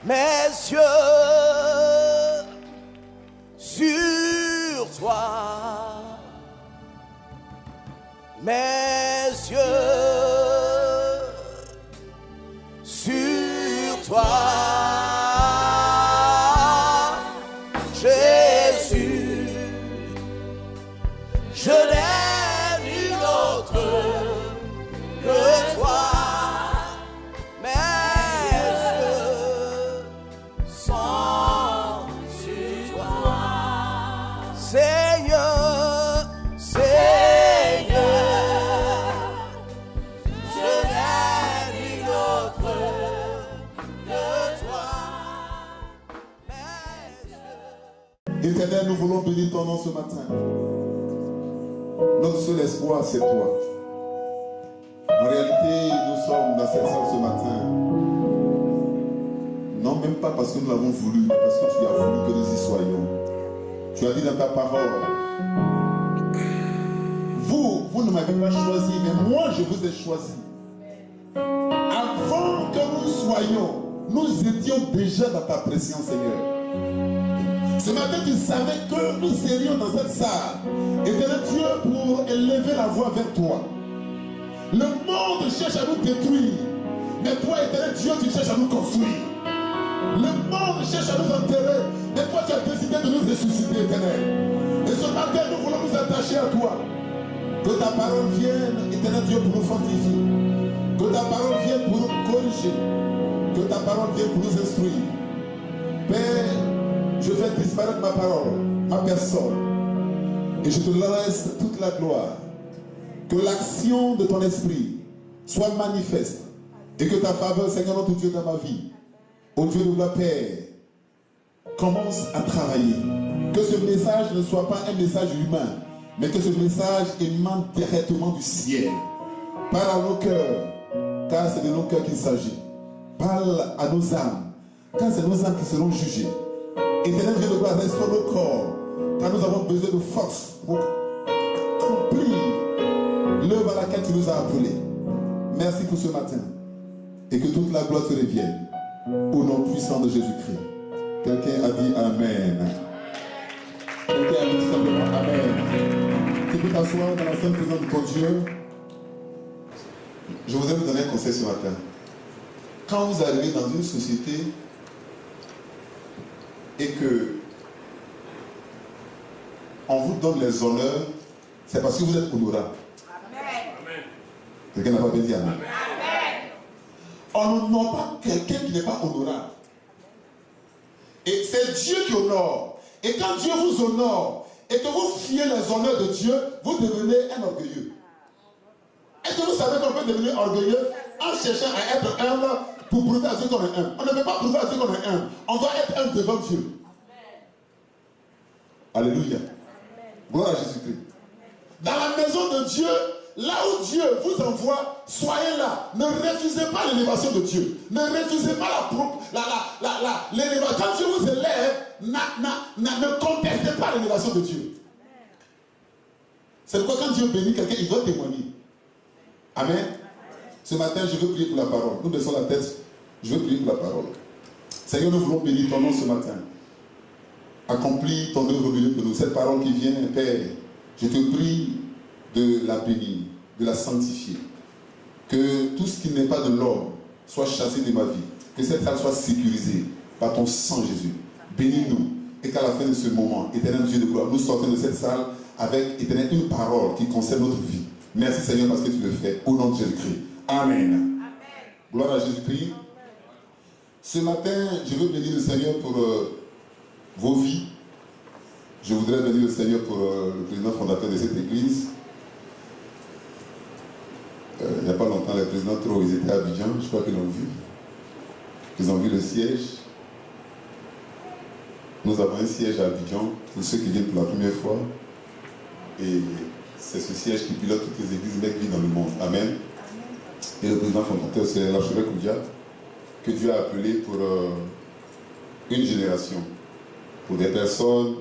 mes yeux sur toi, mes yeux sur toi, Jésus, je n'ai nul autre que toi. Éternel, nous voulons bénir ton nom ce matin. Notre seul espoir, c'est toi. En réalité, nous sommes dans cette salle ce matin. Non, même pas parce que nous l'avons voulu, mais parce que tu as voulu que nous y soyons. Tu as dit dans ta parole, vous ne m'avez pas choisi, mais moi je vous ai choisi. Avant que nous soyons, nous étions déjà dans ta présence, Seigneur. Ce matin, tu savais que nous serions dans cette salle. Éternel Dieu, pour élever la voix vers toi. Le monde cherche à nous détruire. Mais toi, éternel Dieu, tu cherches à nous construire. Le monde cherche à nous enterrer. Mais toi, tu as décidé de nous ressusciter, éternel. Et ce matin, nous voulons nous attacher à toi. Que ta parole vienne, éternel Dieu, pour nous fortifier. Que ta parole vienne pour nous corriger. Que ta parole vienne pour nous instruire. Père, je fais disparaître ma parole, ma personne. Et je te laisse toute la gloire. Que l'action de ton esprit soit manifeste. Et que ta faveur, Seigneur notre Dieu, dans ma vie, au Dieu de la paix, commence à travailler. Que ce message ne soit pas un message humain, mais que ce message émane directement du ciel. Parle à nos cœurs, car c'est de nos cœurs qu'il s'agit. Parle à nos âmes, car c'est nos âmes qui seront jugées. Éternel Dieu de gloire, restaure nos corps, car nous avons besoin de force pour accomplir l'œuvre à laquelle tu nous as appelés. Merci pour ce matin. Et que toute la gloire te revienne. Au nom puissant de Jésus-Christ. Quelqu'un a dit Amen. Quelqu'un a dit simplement Amen. Tu peux t'asseoir dans la sainte présence de ton Dieu. Je voudrais vous donner un conseil ce matin. Quand vous arrivez dans une société et que on vous donne les honneurs, c'est parce que vous êtes honorable. Amen. Quelqu'un n'a pas bien dit Amen. Amen. On n'honore pas quelqu'un qui n'est pas honorable. Et c'est Dieu qui honore. Et quand Dieu vous honore et que vous fiez les honneurs de Dieu, vous devenez un orgueilleux. Est-ce que vous savez qu'on peut devenir orgueilleux en cherchant à être humble pour prouver à Dieu qu'on est humble? On ne peut pas prouver à Dieu qu'on est humble. On doit être humble devant Dieu. Alléluia. Gloire à Jésus-Christ. Dans la maison de Dieu, là où Dieu vous envoie, soyez là. Ne refusez pas l'élévation de Dieu. Ne refusez pas l'élévation. Quand Dieu vous élève, ne contestez pas l'élévation de Dieu. C'est pourquoi quand Dieu bénit quelqu'un, il doit témoigner. Amen. Ce matin, je veux prier pour la parole. Nous baissons la tête. Je veux prier pour la parole. Seigneur, nous voulons bénir ton nom ce matin. Accomplis ton œuvre au milieu de nous. Cette parole qui vient, Père, je te prie de la bénir, de la sanctifier. Que tout ce qui n'est pas de l'homme soit chassé de ma vie. Que cette salle soit sécurisée par ton sang, Jésus. Bénis-nous. Et qu'à la fin de ce moment, éternel Dieu de gloire, nous sortons de cette salle avec, éternel, une parole qui concerne notre vie. Merci Seigneur parce que tu le fais. Au nom de Jésus-Christ. Amen. Amen. Gloire à Jésus-Christ. Ce matin, je veux bénir le Seigneur pour vos vies. Je voudrais bénir le Seigneur pour le président fondateur de cette église. Il n'y a pas longtemps, les présidents trop, ils étaient à Abidjan, je crois qu'ils l'ont vu. Ils ont vu le siège. Nous avons un siège à Abidjan pour ceux qui viennent pour la première fois. Et c'est ce siège qui pilote toutes les églises McV dans le monde. Amen. Et le président fondateur, c'est l'archevêque Oudia, que Dieu a appelé pour une génération. Pour des personnes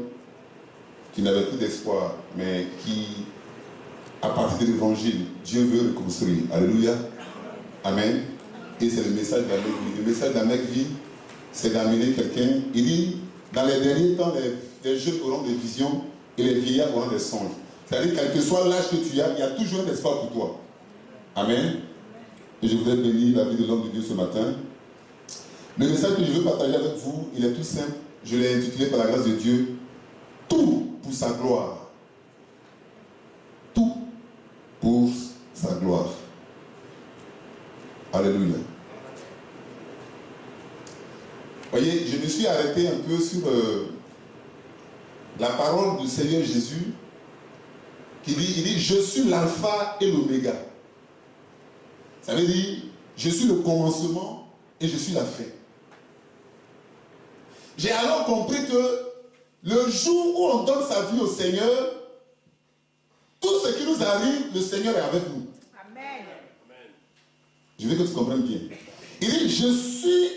qui n'avaient plus d'espoir, mais qui, à partir de l'évangile, Dieu veut reconstruire. Alléluia. Amen. Et c'est le message de la McV. Le message de la McV, c'est d'amener quelqu'un. Il dit, dans les derniers temps, les jeunes auront des visions et les vieillards auront des songes. C'est-à-dire, quel que soit l'âge que tu as, il y a toujours un espoir pour toi. Amen. Et je voudrais bénir la vie de l'homme de Dieu ce matin. Le message que je veux partager avec vous, il est tout simple. Je l'ai intitulé par la grâce de Dieu, tout pour sa gloire. Tout pour sa gloire. Alléluia. Voyez, je me suis arrêté un peu sur la parole du Seigneur Jésus qui dit, il dit, je suis l'alpha et l'oméga. Ça veut dire, je suis le commencement et je suis la fin. J'ai alors compris que le jour où on donne sa vie au Seigneur, tout ce qui nous arrive, le Seigneur est avec nous. Amen. Je veux que tu comprennes bien. Il dit, je suis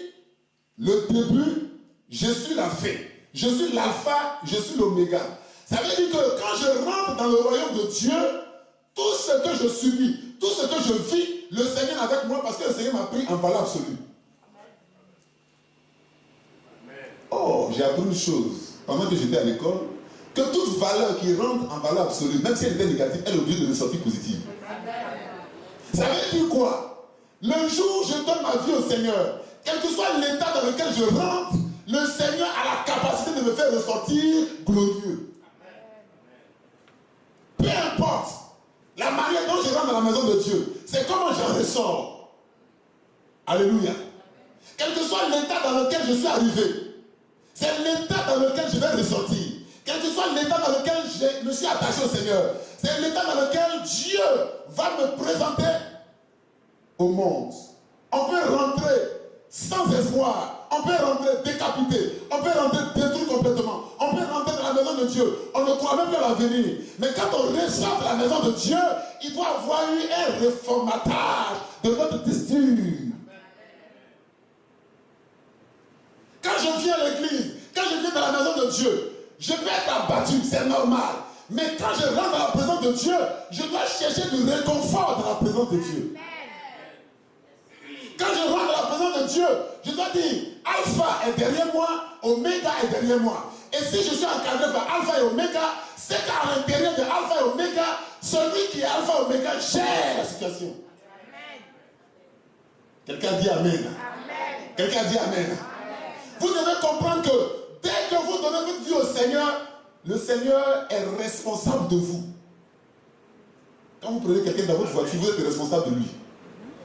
le début, je suis la fin. Je suis l'alpha, je suis l'oméga. Ça veut dire que quand je rentre dans le royaume de Dieu, tout ce que je subis, tout ce que je vis, le Seigneur est avec moi parce que le Seigneur m'a pris en valeur absolue. Oh, j'ai appris une chose pendant que j'étais à l'école, que toute valeur qui rentre en valeur absolue, même si elle était négative, elle est obligée de ressortir positive. Ça veut dire quoi? Le jour où je donne ma vie au Seigneur, quel que soit l'état dans lequel je rentre, le Seigneur a la capacité de me faire ressortir glorieux. Peu importe la manière dont je rentre dans la maison de Dieu, c'est comment j'en ressors. Alléluia. Quel que soit l'état dans lequel je suis arrivé, c'est l'état dans lequel je vais ressortir. Quel que soit l'état dans lequel je me suis attaché au Seigneur, c'est l'état dans lequel Dieu va me présenter au monde. On peut rentrer sans espoir, on peut rentrer décapité, on peut rentrer détruit complètement, on peut rentrer dans la maison de Dieu, on ne croit même plus à l'avenir. Mais quand on ressort de la maison de Dieu, il doit avoir eu un réformatage de notre destin. Quand je viens à l'église, quand je viens dans la maison de Dieu, je peux être abattu, c'est normal. Mais quand je rentre dans la présence de Dieu, je dois chercher du réconfort dans la présence de Dieu. Quand je rentre dans la présence de Dieu, je dois dire, Alpha est derrière moi, Oméga est derrière moi. Et si je suis encadré par Alpha et Oméga, c'est qu'à l'intérieur de Alpha et Oméga, celui qui est Alpha et Oméga gère la situation. Amen. Quelqu'un dit Amen. Amen. Quelqu'un dit Amen. Amen. Vous devez comprendre que dès que vous donnez votre vie au Seigneur, le Seigneur est responsable de vous. Quand vous prenez quelqu'un dans votre voiture, vous êtes responsable de lui.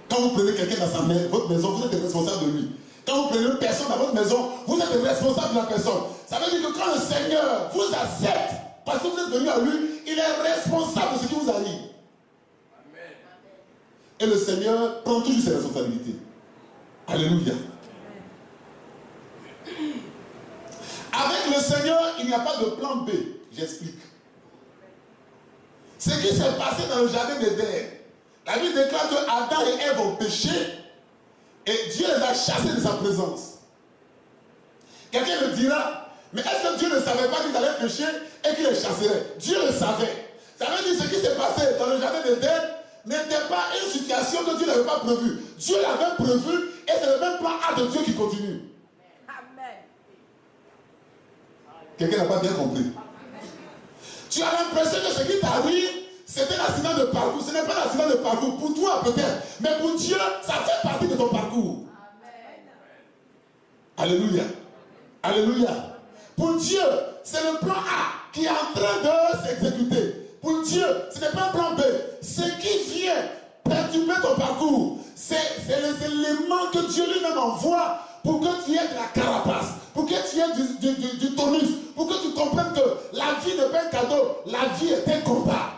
Quand vous prenez quelqu'un dans votre maison, vous êtes responsable de lui. Quand vous prenez une personne dans votre maison, vous êtes responsable de la personne. Ça veut dire que quand le Seigneur vous accepte, parce que vous êtes venu à lui, il est responsable de ce qui vous arrive. Amen. Et le Seigneur prend toujours ses responsabilités. Alléluia. Avec le Seigneur, il n'y a pas de plan B. J'explique. Ce qui s'est passé dans le jardin d'Éden, la Bible déclare que Adam et Ève ont péché et Dieu les a chassés de sa présence. Quelqu'un me dira, mais est-ce que Dieu ne savait pas qu'ils allaient pécher et qu'il les chasserait? Dieu le savait. Ça veut dire que ce qui s'est passé dans le jardin d'Éden n'était pas une situation que Dieu n'avait pas prévue. Dieu l'avait prévue et c'est le même plan A de Dieu qui continue. Amen. Quelqu'un n'a pas bien compris. Tu as l'impression que ce qui t'arrive, c'était l'accident de parcours. Ce n'est pas l'accident de parcours. Pour toi, peut-être. Mais pour Dieu, ça fait partie de ton parcours. Amen. Alléluia. Alléluia. Pour Dieu, c'est le plan A qui est en train de s'exécuter. Pour Dieu, ce n'est pas un plan B. Ce qui vient perturber ton parcours, c'est les éléments que Dieu lui-même envoie pour que tu aies de la carapace, pour que tu aies du tonus, pour que tu comprennes que la vie n'est pas un cadeau, la vie est un combat.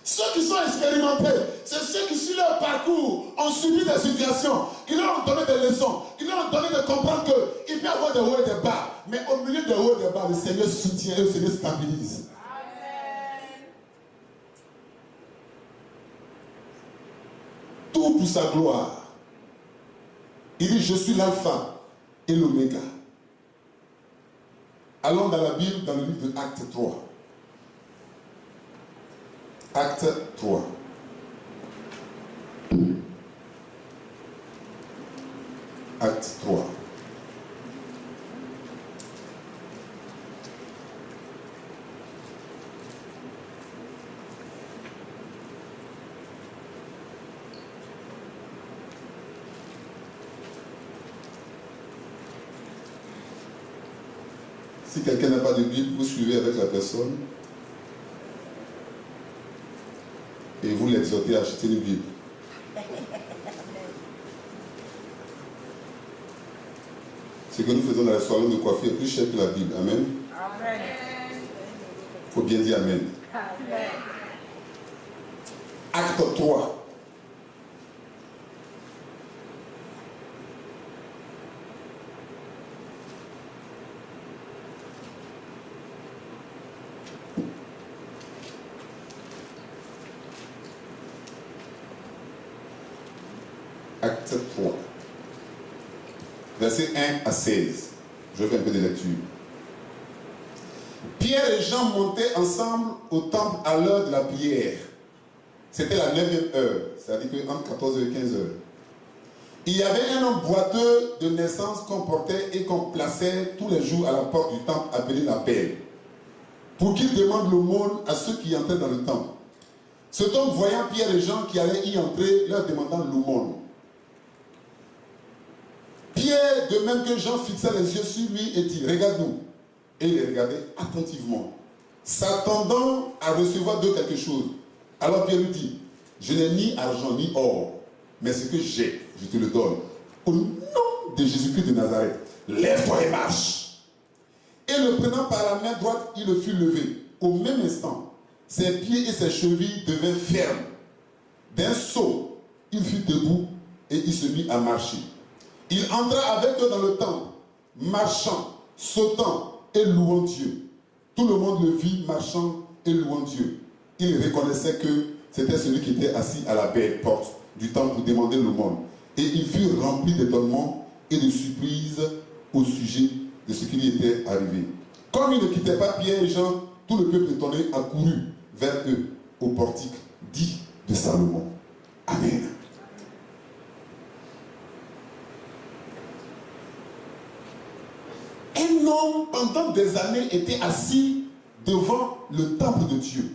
Ceux qui sont expérimentés, c'est ceux qui, sur leur parcours, ont subi des situations, qui leur ont donné des leçons, qui leur ont donné de comprendre qu'il peut y avoir des hauts et des bas. Mais au milieu des hauts et des bas, le Seigneur soutient et le Seigneur stabilise. Amen. Tout pour sa gloire. Il dit, je suis l'alpha et l'oméga. Allons dans la Bible, dans le livre de Acte 3. Acte 3. Acte 3. Si quelqu'un n'a pas de Bible, vous suivez avec la personne et vous l'exhortez à acheter une Bible. Ce que nous faisons dans les salons de coiffure est plus cher que la Bible. Amen. Amen. Il faut bien dire Amen. Amen. Acte 3. Acte 3. Versets 1 à 16. Je fais un peu de lecture. Pierre et Jean montaient ensemble au temple à l'heure de la prière. C'était la 9e heure, c'est-à-dire entre 14h et 15h. Il y avait un homme boiteux de naissance qu'on portait et qu'on plaçait tous les jours à la porte du temple appelé la Belle, pour qu'il demande l'aumône à ceux qui entraient dans le temple. Cet homme, voyant Pierre et Jean qui allaient y entrer, leur demandant l'aumône. Pierre, de même que Jean, fixa les yeux sur lui et dit, regarde-nous. Et il les regardait attentivement, s'attendant à recevoir de quelque chose. Alors Pierre lui dit, je n'ai ni argent ni or, mais ce que j'ai, je te le donne. Au nom de Jésus-Christ de Nazareth, lève-toi et marche. Et le prenant par la main droite, il le fit lever. Au même instant, ses pieds et ses chevilles devinrent fermes. D'un saut, il fut debout et il se mit à marcher. Il entra avec eux dans le temple, marchant, sautant et louant Dieu. Tout le monde le vit marchant et louant Dieu. Il reconnaissait que c'était celui qui était assis à la belle porte du temple pour demander l'aumône. Et il fut rempli d'étonnement et de surprise au sujet de ce qui lui était arrivé. Comme il ne quittait pas Pierre et Jean, tout le peuple étonné accourut vers eux au portique dit de Salomon. Amen. Un homme, pendant des années, était assis devant le temple de Dieu.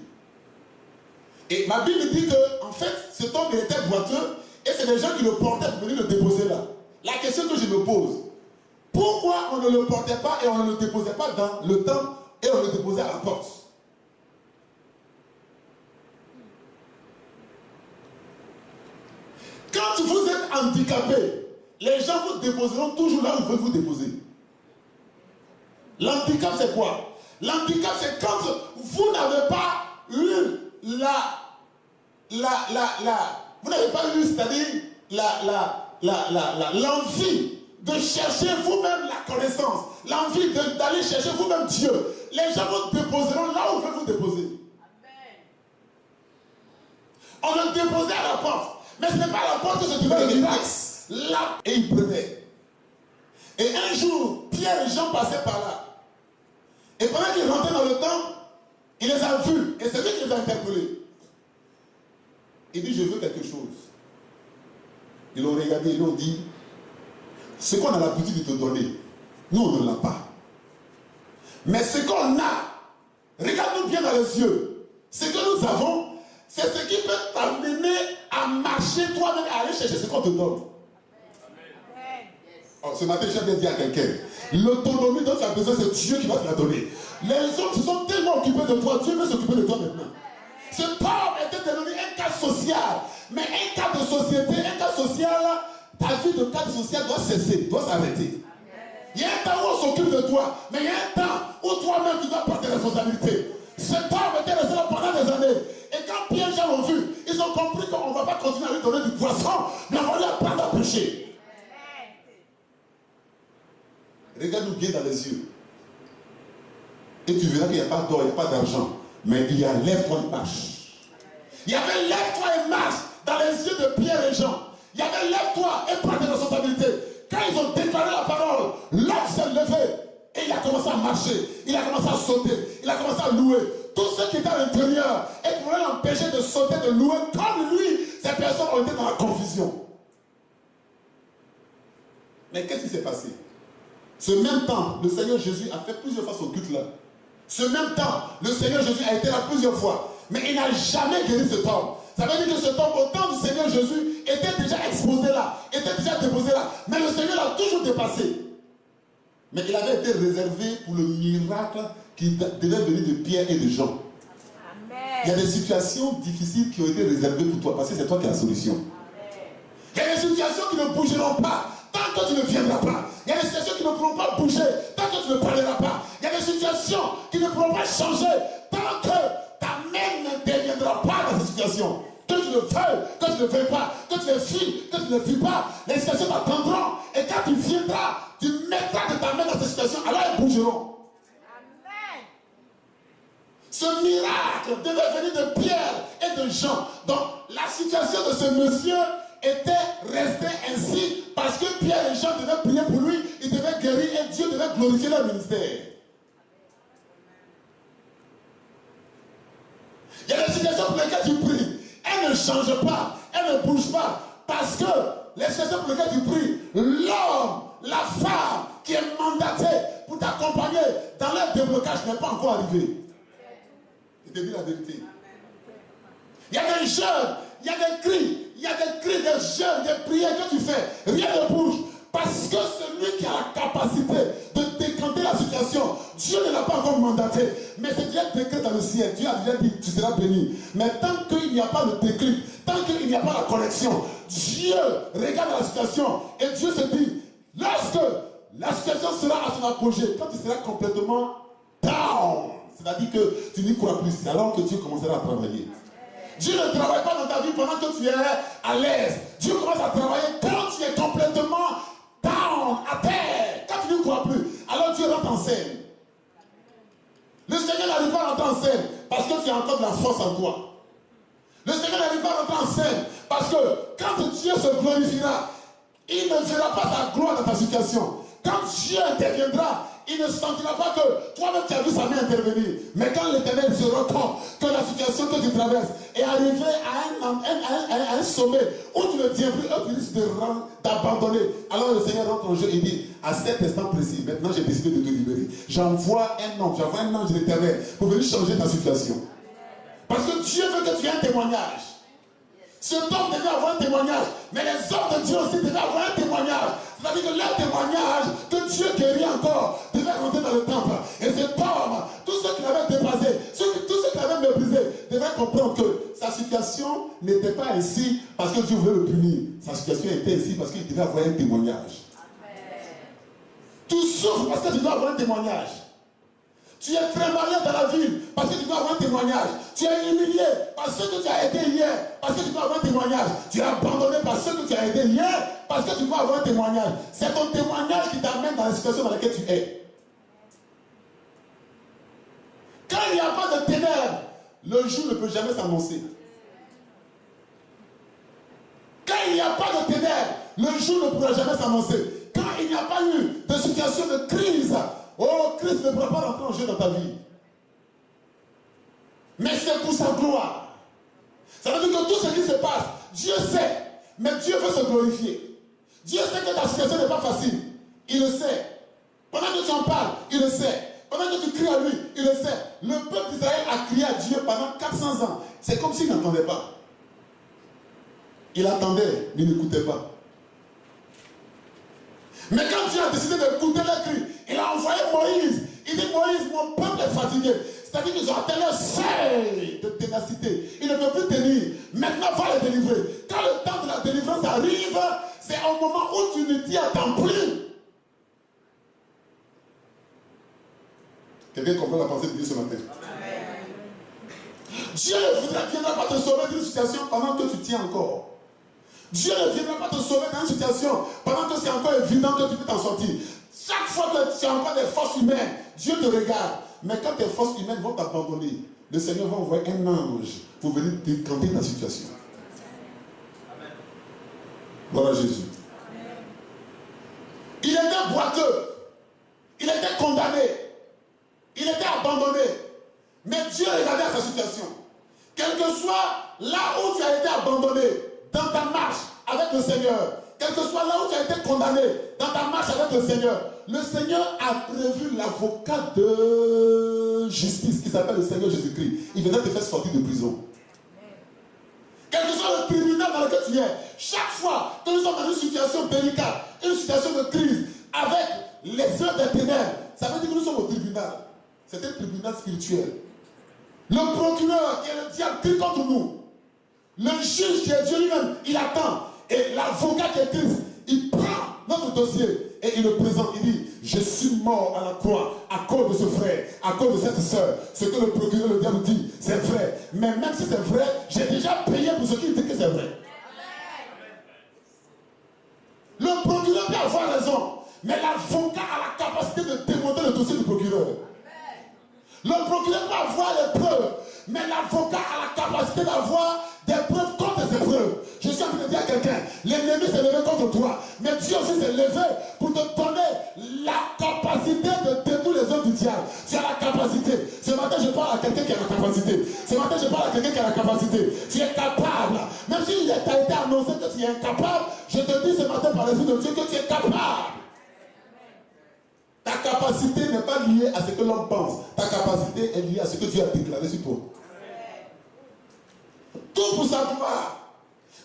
Et ma Bible dit que, en fait, cet homme était boiteux et c'est des gens qui le portaient pour venir le déposer là. La question que je me pose, pourquoi on ne le portait pas et on ne le déposait pas dans le temple et on le déposait à la porte? Quand vous êtes handicapé, les gens vous déposeront toujours là où ils veulent vous déposer. L'handicap, c'est quoi? L'handicap, c'est quand vous n'avez pas eu vous n'avez pas eu, c'est-à-dire l'envie de chercher vous-même la connaissance, l'envie d'aller chercher vous-même Dieu. Les gens vous déposeront là où ils veulent vous déposer. On le déposait à la porte, mais ce n'est pas à la porte que se trouvait le miracle. Là, et il prenait. Et un jour, Pierre et Jean passaient par là. Et pendant qu'ils rentraient dans le temple, il les a vus. Et c'est lui qui les a interpellés. Il dit, je veux quelque chose. Ils l'ont regardé, ils l'ont dit, ce qu'on a l'habitude de te donner, nous on ne l'a pas. Mais ce qu'on a, regarde-nous bien dans les yeux. Ce que nous avons, c'est ce qui peut t'amener à marcher toi-même, à aller chercher ce qu'on te donne. Oh, ce matin, j'ai bien dit à quelqu'un, l'autonomie dont tu as besoin, c'est Dieu qui va te la donner. Les autres se sont tellement occupés de toi, Dieu veut s'occuper de toi maintenant. Ce homme était devenu un cas social, mais un cas de société, un cas social, ta vie de cas social doit cesser, doit s'arrêter. Il y a un temps où on s'occupe de toi, mais il y a un temps où toi-même tu dois prendre tes responsabilités. Cet homme était resté là pendant des années. Et quand Pierre et Jean l'ont vu, ils ont compris qu'on ne va pas continuer à lui donner du poisson, mais on va lui apprendre à pêcher. Regarde-nous bien dans les yeux. Et tu verras qu'il n'y a pas d'or, il n'y a pas d'argent. Mais il y a lève-toi et marche. Il y avait lève-toi et marche dans les yeux de Pierre et Jean. Il y avait lève-toi et prends tes responsabilités. Quand ils ont déclaré la parole, l'homme s'est levé et il a commencé à marcher. Il a commencé à sauter. Il a commencé à louer. Tous ceux qui étaient à l'intérieur et qui voulaient l'empêcher de sauter, de louer, comme lui, ces personnes ont été dans la confusion. Mais qu'est-ce qui s'est passé? Ce même temps, le Seigneur Jésus a fait plusieurs fois ce culte là. Ce même temps, le Seigneur Jésus a été là plusieurs fois. Mais il n'a jamais guéri cet homme. Ça veut dire que cet homme, au temps du Seigneur Jésus, était déjà exposé là, était déjà déposé là. Mais le Seigneur l'a toujours dépassé. Mais il avait été réservé pour le miracle qui devait venir de Pierre et de Jean. Amen. Il y a des situations difficiles qui ont été réservées pour toi, parce que c'est toi qui as la solution. Amen. Il y a des situations qui ne bougeront pas tant que tu ne viendras pas. Il y a des situations qui ne pourront pas bouger tant que tu ne parleras pas. Il y a des situations qui ne pourront pas changer tant que ta main n'interviendra pas dans cette situation. Que tu le veuilles, que tu ne le veuilles pas, que tu le fuis, que tu ne le fuis pas, les situations t'attendront. Et quand tu viendras, tu mettras de ta main dans cette situation, alors elles bougeront. Amen. Ce miracle devait venir de Pierre et de Jean. Donc la situation de ce monsieur était restée ainsi parce que Pierre et Jean devaient prier pour lui, ils devaient guérir et Dieu devait glorifier leur ministère. Il y a des situations pour lesquelles tu pries. Elle ne change pas, elle ne bouge pas, parce que les situations pour lesquelles tu pries, l'homme, la femme qui est mandaté pour t'accompagner dans leur déblocage n'est pas encore arrivé. Je te dis la vérité. Il y a des jeûnes, il y a des cris, des jeûnes, des prières que tu fais, rien ne bouge. Parce que celui qui a la capacité de décanter la situation, Dieu ne l'a pas encore mandaté. Mais c'est déjà décret dans le ciel. Dieu a déjà dit, tu seras béni. Mais tant qu'il n'y a pas de déclic, tant qu'il n'y a pas la connexion, Dieu regarde la situation et Dieu se dit, lorsque la situation sera à son apogée, quand tu seras complètement down, c'est-à-dire que tu n'y crois plus, c'est alors que Dieu commencera à travailler. Dieu ne travaille pas dans ta vie pendant que tu es à l'aise. Dieu commence à travailler quand tu es complètement down, à terre, quand tu ne crois plus. Alors Dieu rentre en scène. Le Seigneur n'arrive pas à rentrer en scène parce que tu as encore de la force en toi. Le Seigneur n'arrive pas à rentrer en scène parce que quand Dieu se glorifiera, il ne verra pas sa gloire dans ta situation. Quand Dieu interviendra, il ne sentira pas que toi-même tu as vu sa main intervenir. Mais quand l'Éternel se rend compte que la situation que tu traverses est arrivée à un sommet où tu ne tiens plus, où tu risques d'abandonner, alors le Seigneur rentre en jeu et dit, à cet instant précis, maintenant j'ai décidé de te libérer. J'envoie un ange de l'Éternel pour venir changer ta situation. Parce que Dieu veut que tu aies un témoignage. Cet homme devait avoir un témoignage, mais les hommes de Dieu aussi devaient avoir un témoignage. C'est-à-dire que leur témoignage, que Dieu guérit encore, devait rentrer dans le temple. Et cet homme, tous ceux qui l'avaient dépassé, tous ceux qui l'avaient méprisé, devaient comprendre que sa situation n'était pas ainsi parce que Dieu voulait le punir. Sa situation était ainsi parce qu'il devait avoir un témoignage. Amen. Tu souffres parce que tu dois avoir un témoignage. Tu es trémolé dans la ville parce que tu dois avoir un témoignage. Tu es humilié par ce que tu as aidé hier parce que tu dois avoir un témoignage. Tu es abandonné par ce que tu as aidé hier parce que tu dois avoir un témoignage. C'est ton témoignage qui t'amène dans la situation dans laquelle tu es. Quand il n'y a pas de ténèbres, le jour ne peut jamais s'annoncer. Quand il n'y a pas de ténèbres, le jour ne pourra jamais s'annoncer. Quand il n'y a pas eu de situation de crise, oh, Christ ne pourra pas rentrer en jeu dans ta vie. Mais c'est pour sa gloire. Ça veut dire que tout ce qui se passe, Dieu sait. Mais Dieu veut se glorifier. Dieu sait que ta situation n'est pas facile. Il le sait. Pendant que tu en parles, il le sait. Pendant que tu cries à lui, il le sait. Le peuple d'Israël a crié à Dieu pendant 400 ans. C'est comme s'il n'entendait pas. Il attendait, mais il n'écoutait pas. Mais quand Dieu a décidé d'écouter les cris, il a envoyé Moïse. Il dit, Moïse, mon peuple est fatigué. C'est-à-dire qu'ils ont atteint leur seuil de ténacité. Ils ne peuvent plus tenir. Maintenant, va les délivrer. Quand le temps de la délivrance arrive, c'est au moment où tu ne t'y attends plus. Quelqu'un comprend la pensée de Dieu ce matin? Amen. Dieu ne viendra pas te sauver d'une situation pendant que tu tiens encore. Dieu ne viendra pas te sauver dans une situation pendant que c'est encore évident que tu peux t'en sortir. Chaque fois que tu as encore des forces humaines, Dieu te regarde. Mais quand tes forces humaines vont t'abandonner, le Seigneur va envoyer un ange pour venir décanter ta situation. Amen. Voilà Jésus. Amen. Il était boiteux. Il était condamné. Il était abandonné. Mais Dieu regardait à sa situation. Quel que soit là où tu as été abandonné, dans ta marche avec le Seigneur, quel que soit là où tu as été condamné, dans ta marche avec le Seigneur a prévu l'avocat de justice qui s'appelle le Seigneur Jésus-Christ. Il venait te faire sortir de prison. Quel que soit le tribunal dans lequel tu es, chaque fois que nous sommes dans une situation délicate, une situation de crise, avec les œuvres des ténèbres, ça veut dire que nous sommes au tribunal. C'est un tribunal spirituel. Le procureur qui est le diable crie contre nous. Le juge qui est Dieu lui-même, il attend. Et l'avocat qui est Christ, il prend notre dossier et il le présente. Il dit, je suis mort à la croix à cause de ce frère, à cause de cette soeur. Ce que le procureur, le diable dit, c'est vrai. Mais même si c'est vrai, j'ai déjà payé pour ce qui dit que c'est vrai. Le procureur peut avoir raison, mais l'avocat a la capacité de démonter le dossier du procureur. Le procureur peut avoir les preuves, mais l'avocat a la capacité d'avoir des preuves contre des preuves. Je suis en train de dire à quelqu'un, l'ennemi s'est levé contre toi, mais Dieu aussi s'est levé pour te donner la capacité de détruire les œuvres du diable. Tu as la capacité. Ce matin, je parle à quelqu'un qui a la capacité. Ce matin, je parle à quelqu'un qui a la capacité. Tu es capable. Même si il t'a été annoncé que tu es incapable, je te dis ce matin par l'Esprit de Dieu que tu es capable. Ta capacité n'est pas liée à ce que l'homme pense. Ta capacité est liée à ce que Dieu a déclaré sur toi. Tout pour sa gloire.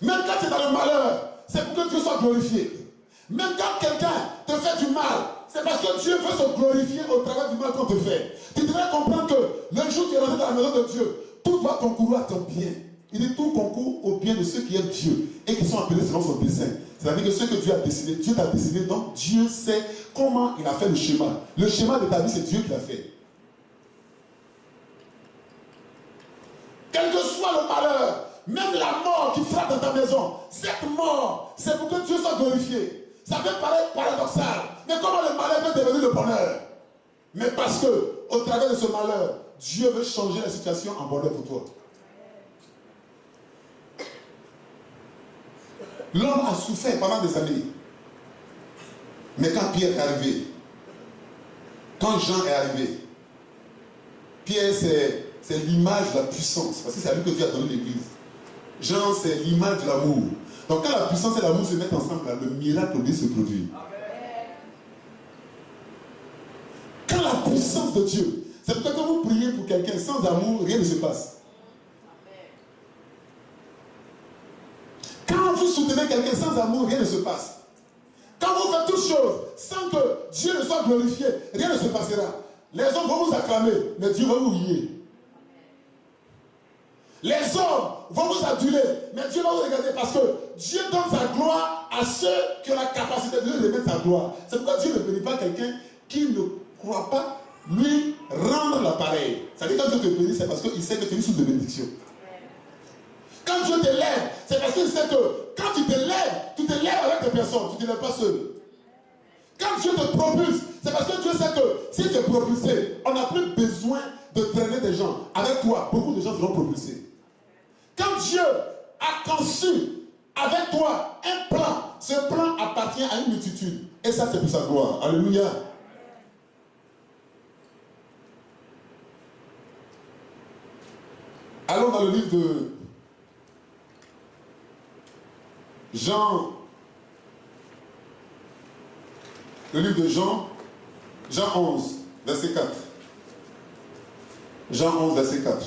Même quand tu es dans le malheur, c'est pour que Dieu soit glorifié. Même quand quelqu'un te fait du mal, c'est parce que Dieu veut se glorifier au travers du mal qu'on te fait. Tu devrais comprendre que le jour où tu es rentré dans la maison de Dieu, tout doit concourir à ton bien. Il dit tout concourt au bien de ceux qui aiment Dieu et qui sont appelés selon son dessein. C'est-à-dire que ce que Dieu a décidé, Dieu t'a décidé, donc Dieu sait comment il a fait le schéma. Le schéma de ta vie, c'est Dieu qui l'a fait. Quel que soit le malheur, même la mort qui frappe dans ta maison, cette mort, c'est pour que Dieu soit glorifié. Ça peut paraître paradoxal, mais comment le malheur peut devenir le bonheur? Mais parce que, au travers de ce malheur, Dieu veut changer la situation en bonheur pour toi. L'homme a souffert pendant des années. Mais quand Pierre est arrivé, quand Jean est arrivé, Pierre c'est l'image de la puissance, parce que c'est à lui que Dieu a donné l'église. Jean c'est l'image de l'amour. Donc quand la puissance et l'amour se mettent ensemble, là, le miracle de Dieu se produit. Quand la puissance de Dieu, c'est peut-être que vous priez pour quelqu'un sans amour, rien ne se passe. Quand vous soutenez quelqu'un sans amour, rien ne se passe. Quand vous faites toutes choses sans que Dieu ne soit glorifié, rien ne se passera. Les hommes vont vous acclamer, mais Dieu va vous huer. Les hommes vont vous aduler, mais Dieu va vous regarder parce que Dieu donne sa gloire à ceux qui ont la capacité de lui remettre sa gloire. C'est pourquoi Dieu ne bénit pas quelqu'un qui ne croit pas lui rendre l'appareil. C'est-à-dire quand Dieu te bénit, c'est parce qu'il sait que tu es sous de bénédiction. Quand Dieu t'élève, c'est parce qu'il sait que quand tu te lèves avec des personnes, tu ne te lèves pas seul. Quand Dieu te propulse, c'est parce que Dieu sait que si tu es propulsé, on n'a plus besoin de traîner des gens. Avec toi, beaucoup de gens seront propulsés. Quand Dieu a conçu avec toi un plan, ce plan appartient à une multitude. Et ça, c'est pour sa gloire. Alléluia. Allons dans le livre de Jean. Le livre de Jean, Jean 11, verset 4. Jean 11, verset 4.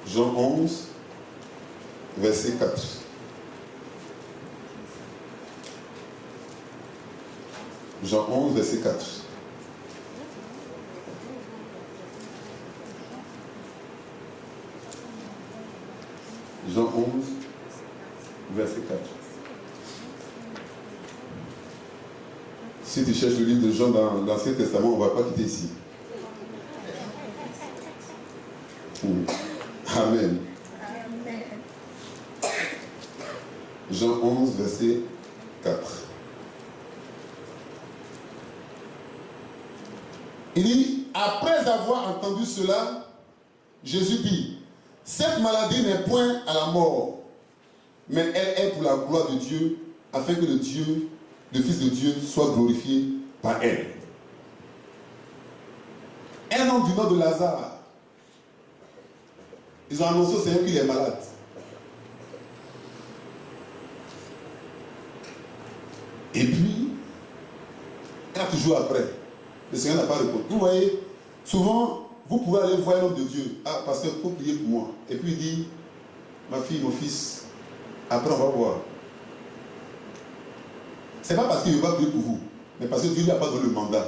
Jean 11, verset 4. Jean 11, verset 4. Jean 11, verset 4. Si tu cherches le livre de Jean dans l'Ancien Testament, on ne va pas quitter ici. Amen. Jean 11, verset 4. Il dit, après avoir entendu cela, Jésus dit, cette maladie n'est point à la mort, mais elle est pour la gloire de Dieu, afin que le Fils de Dieu soit glorifié par elle. Un homme du nom de Lazare, ils ont annoncé au Seigneur qu'il est malade. Et puis, 4 jours après, le Seigneur n'a pas répondu. Vous voyez, souvent, vous pouvez aller voir l'homme de Dieu. Ah, pasteur, il faut prier pour moi. Et puis il dit, ma fille, mon fils, après on va voir. Ce n'est pas parce qu'il ne va pas prier pour vous, mais parce que Dieu ne lui a pas donné le mandat.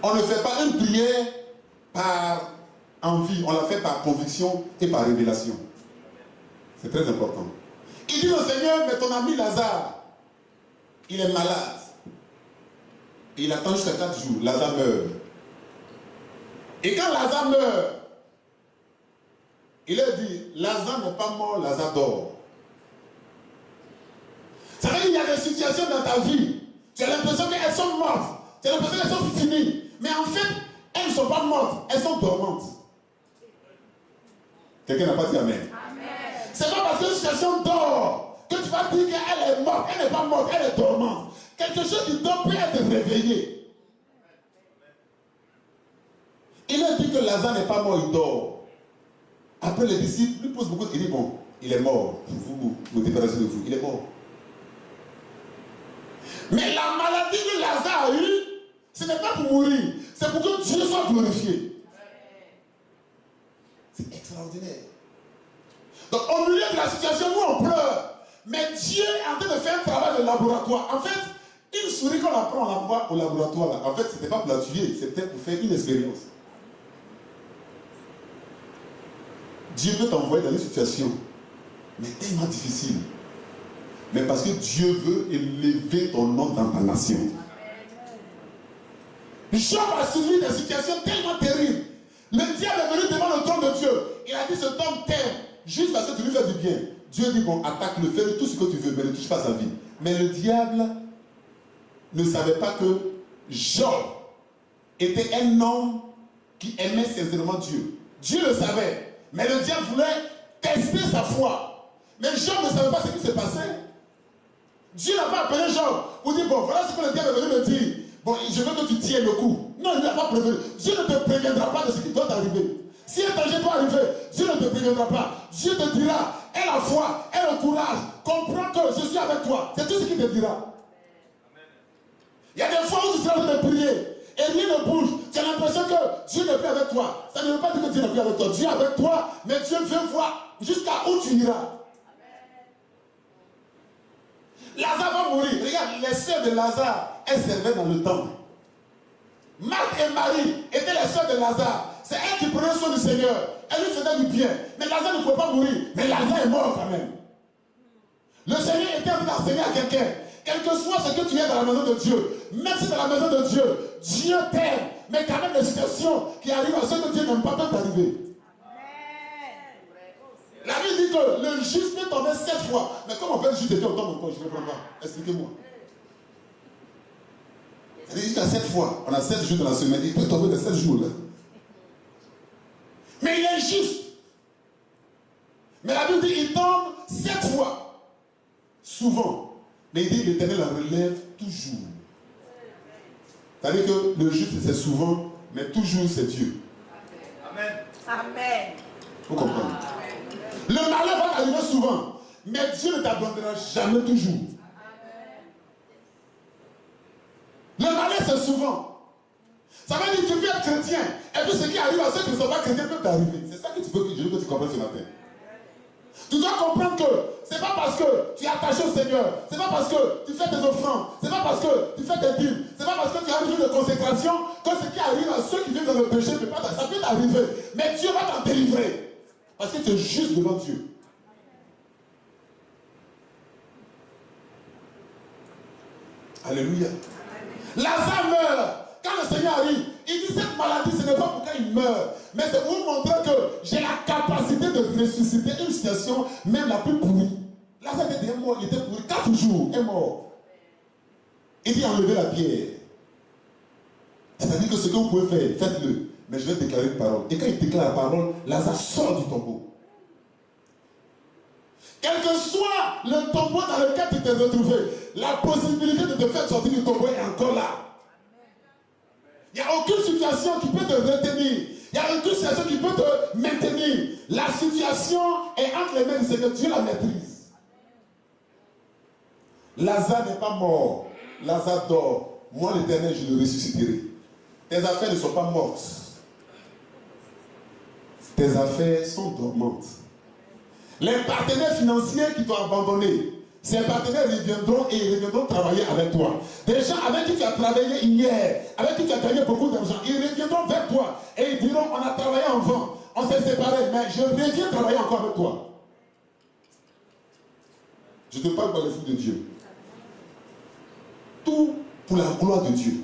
On ne fait pas une prière par envie, on la fait par conviction et par révélation. C'est très important. Il dit au Seigneur, mais ton ami Lazare, il est malade. Et il attend jusqu'à 4 jours. Lazare meurt. Et quand Lazare meurt, il a dit, Lazare n'est pas mort, Lazare dort. Ça veut dire qu'il y a des situations dans ta vie, tu as l'impression qu'elles sont mortes, tu as l'impression qu'elles sont finies. Mais en fait, elles ne sont pas mortes, elles sont dormantes. Quelqu'un n'a pas dit Amen. C'est pas parce qu'une situation dort que tu vas dire qu'elle est morte. Elle n'est pas morte, elle est dormante. Quelque chose qui dort peut être réveillé. Il a dit que Lazare n'est pas mort, il dort. Après les disciples lui posent beaucoup de questions. Il dit bon, il est mort. Vous débarrassez de vous, il est mort. Mais la maladie que Lazare a eue, ce n'est pas pour mourir, c'est pour que Dieu soit glorifié. C'est extraordinaire. Donc au milieu de la situation, nous on pleure. Mais Dieu est en train de faire un travail de laboratoire. En fait, une souris qu'on apprend au laboratoire, là, en fait, ce n'était pas pour la tuer, c'était pour faire une expérience. Dieu peut t'envoyer dans une situation, mais tellement difficile. Mais parce que Dieu veut élever ton nom dans ta nation. Job a subi des situations tellement terribles. Le diable est venu devant le trône de Dieu. Il a dit, cet homme t'aime juste parce que tu lui fais du bien. Dieu dit, bon, attaque-le, fais tout ce que tu veux, mais ne touche pas sa vie. Mais le diable ne savait pas que Job était un homme qui aimait sincèrement Dieu. Dieu le savait, mais le diable voulait tester sa foi. Mais Job ne savait pas ce qui se passait. Dieu n'a pas appelé Job pour dire, bon, voilà ce que le diable est venu me dire. Bon, je veux que tu tiennes le coup. Non, il ne l'a pas prévenu. Dieu ne te préviendra pas de ce qui doit t'arriver. Si un danger doit arriver, Dieu ne te préviendra pas. Dieu te dira, aie la foi, aie le courage, comprends que je suis avec toi. C'est tout ce qu'il te dira. Il y a des fois où tu seras en train de prier et rien ne bouge. Tu as l'impression que Dieu n'est plus avec toi. Ça ne veut pas dire que Dieu n'est plus avec toi. Dieu est avec toi, mais Dieu veut voir jusqu'à où tu iras. Lazare va mourir. Regarde, les sœurs de Lazare, elles servaient dans le temple. Marthe et Marie étaient les sœurs de Lazare. C'est elles qui prenaient soin du Seigneur. Elles lui faisaient du bien. Mais Lazare ne pouvait pas mourir. Mais Lazare est mort quand même. Le Seigneur était en train d'enseigner à quelqu'un. Quel que soit ce que tu es dans la maison de Dieu, même si dans la maison de Dieu, Dieu t'aime. Mais quand même, les situations qui arrivent à ceux que Dieu n'aime pas peuvent arriver. La Bible dit que le juste peut tomber 7 fois. Mais comment on peut le juste tomber encore? Je ne comprends pas. Expliquez-moi. Il dit jusqu'à 7 fois. On a 7 jours dans la semaine. Il peut tomber de 7 jours là. Mais il est juste. Mais la Bible dit qu'il tombe 7 fois. Souvent. Mais il dit que l'Éternel la relève toujours. C'est-à-dire que le juste c'est souvent, mais toujours c'est Dieu. Amen. Amen. Vous comprenez? Le malheur va arriver souvent, mais Dieu ne t'abandonnera jamais toujours. Le malheur c'est souvent. Ça veut dire que tu peux être chrétien, et puis ce qui arrive à ceux qui ne sont pas chrétiens peut t'arriver. C'est ça que tu veux que je veux que tu comprennes ce matin. Tu dois comprendre que ce n'est pas parce que tu es attaché au Seigneur, ce n'est pas parce que tu fais des offrandes, ce n'est pas parce que tu fais des dîmes, ce n'est pas parce que tu as un jour de consécration que ce qui arrive à ceux qui vivent dans le péché, ça peut t'arriver. Mais Dieu va t'en délivrer. Parce que tu es juste devant Dieu. Alléluia. Lazare meurt. Quand le Seigneur arrive, il dit cette maladie, ce n'est pas pour qu'il meurt, mais c'est pour vous montrer que j'ai la capacité de ressusciter une situation, même la plus pourrie. Lazare était mort, il était pourri 4 jours, il est mort. Il dit enlevez la pierre. C'est-à-dire que ce que vous pouvez faire, faites-le. Mais je vais déclarer une parole. Et quand il déclare la parole, Lazare sort du tombeau. Quel que soit le tombeau dans lequel tu t'es retrouvé, la possibilité de te faire sortir du tombeau est encore là. Il n'y a aucune situation qui peut te retenir. Il n'y a aucune situation qui peut te maintenir. La situation est entre les mains du Seigneur. Dieu la maîtrise. Lazare n'est pas mort. Lazare dort. Moi, l'Éternel, je le ressusciterai. Tes affaires ne sont pas mortes. Tes affaires sont dormantes. Les partenaires financiers qui t'ont abandonné, ces partenaires reviendront et ils reviendront travailler avec toi. Des gens avec qui tu as travaillé hier, avec qui tu as gagné beaucoup d'argent, ils reviendront vers toi et ils diront, on a travaillé en vain, on s'est séparés, mais je reviens travailler encore avec toi. Je te parle par le fou de Dieu. Tout pour la gloire de Dieu.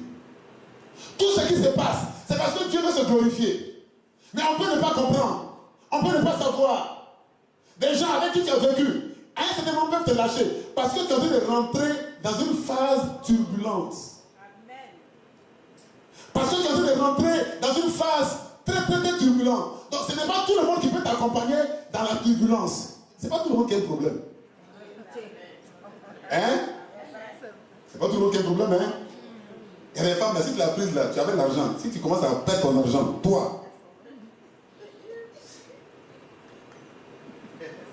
Tout ce qui se passe, c'est parce que Dieu veut se glorifier. Mais on peut ne pas comprendre. On peut ne pas savoir. Des gens avec qui tu as vécu, à un certain moment peuvent te lâcher. Parce que tu es en train de rentrer dans une phase turbulente. Parce que tu es en train de rentrer dans une phase très turbulente. Donc ce n'est pas tout le monde qui peut t'accompagner dans la turbulence. Ce n'est pas tout le monde qui a un problème. Hein? C'est pas tout le monde qui a un problème, hein? Il y a des femmes, si tu l'as prise là, tu avais l'argent. Si tu commences à perdre ton argent, toi.